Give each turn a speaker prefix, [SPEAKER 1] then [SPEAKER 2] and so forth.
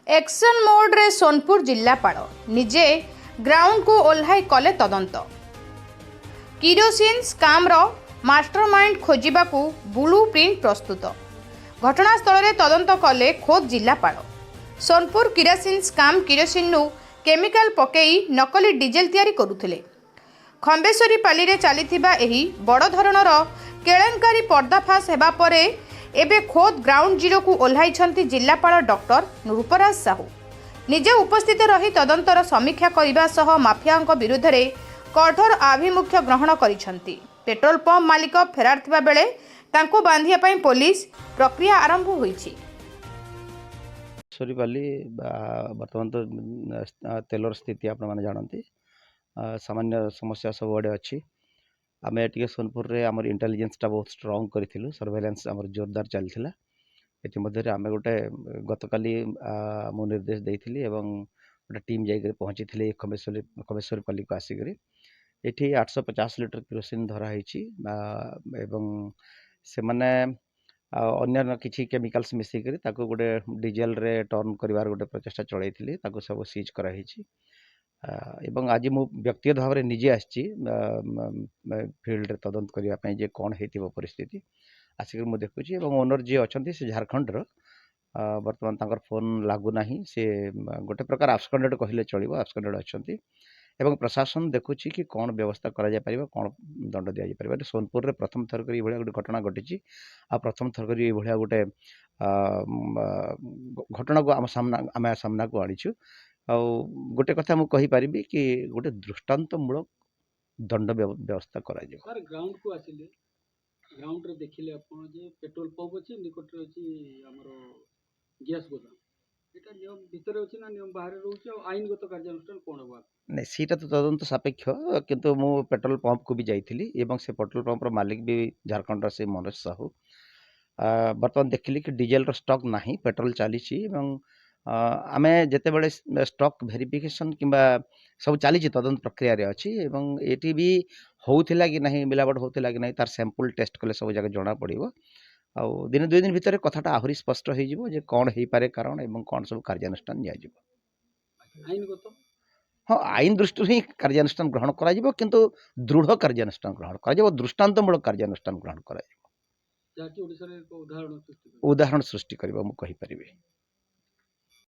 [SPEAKER 1] Action mode रे सोनपुर जिल्लापाल निजे ग्राउंड को ओह्लाई कले तदंत किरोसिन स्काम रो मास्टरमाइंड खोजिबाकू ब्लू प्रिंट प्रस्तुत घटनास्थल रे तदंत कले खोद जिल्लापाल Sonpur kerosene scam kerosene chemical पकई नकली डीजेल तैयारी करुथिले खंबेश्वरी पाली रे चलीथिबा एही बड़ धरणर केलेंकारी पर्दाफाश हेबा परे एबे खोद ग्राउंड जीरो को ओह्लाइछंती जिल्लापाल डॉक्टर रूपराज साहू निजे उपस्थित रही तदंतर समीक्षा करने सह माफिया विरुद्ध रे कठोर आभिमुख्य ग्रहण करिछंती। पेट्रोल पंप मालिक फेरार थिबा बेले तांको बांधिया पई पुलिस प्रक्रिया आरंभ होईछि।
[SPEAKER 2] सरीपाली बर्तमान तो तेलर स्थिति आपण माने जानती सामान्य समस्या सब आड़े अच्छी आम टे सोनपुर रे आमर इंटेलिजेंसटा बहुत स्ट्रॉन्ग करूँ सर्वेलेंस आमर जोरदार चलता ये आम गोटे गतकाली मु निर्देश देती एवं गोटे टीम जाकर पहुँची थी खमेश्वरी पाली को आसिक ये 850 लिटर किरोसिन धराई से माने अन्य किसी केमिकल्स मिसिक गोटे डीजेल रे टर्न कर गोटे प्रचेषा चलती सब सीज कराई एवं आज मु व्यक्तिगत भाव में निजे आसी फील्ड तदंत करने जे कौन हो परिस्थिति आसिक मुझे देखुची ओनर जी अच्छा से झारखंड बर्तमान तक फोन लगुना से गोटे प्रकार आब्सकंडेड कहले चलो आब्सकंडेड अच्छा एवं प्रशासन देखुची कि कौन व्यवस्था करा कौन दंड दि जापर सोनपुर रे प्रथम थर कर गोटे घटना घटी आ प्रथम थर कर गोटे घटना को आम सामना को आनीचु आ गोटे कथा मु कहि परिबी कि गोटे दृष्टांतमूलक दंड व्यवस्था करा जो
[SPEAKER 3] सर ग्राउंड को आसिले ग्राउंड रे देखिले आपण जे पेट्रोल पंप अछि निकट रे अछि हमरो गैस गोदाम एटा नियम भीतर अछि ना नियम बाहर रहउछि आ आईनगत कार्यानुष्ठान कोन होबा
[SPEAKER 2] नहीं सीटा तो तदंत सापेक्ष किंतु मु पेट्रोल पंप को भी जाइथिली एवं से पेट्रोल पंप रो मालिक भी झारखंड से मनोज साहू बर्तमान देखिली कि डीजेल रो स्टॉक नाही पेट्रोल चली आमे जेते बड़े स्टॉक वेरिफिकेशन किंबा सब चली तदंत प्रक्रिया रे अछि एवं एटी भी होउथिला कि नहीं मिलावट होउथिला कि नहीं तार सैंपल टेस्ट कले सब जगह जना पड़िबो आ दिन 2 दिन भितर कथाटा आहुरी स्पष्ट हो जिवो जे कोन हेई पारे कारण एवं कोन सब कार्यानुष्ठान निया जिवो
[SPEAKER 3] आईनगत
[SPEAKER 2] हाँ आईन दृष्टि ही कार्यानुष्ठान ग्रहण करा जिवो किंतु दृढ़ कार्यानुष्ठान ग्रहण करा जिवो दृष्टांतमूलक कार्यानुष्ठान ग्रहण करा जिवो
[SPEAKER 3] जाकी ओडिसा रे एक उदाहरण सृष्टि
[SPEAKER 2] उदाहरण सृष्टि करबो मु कहि परिबे।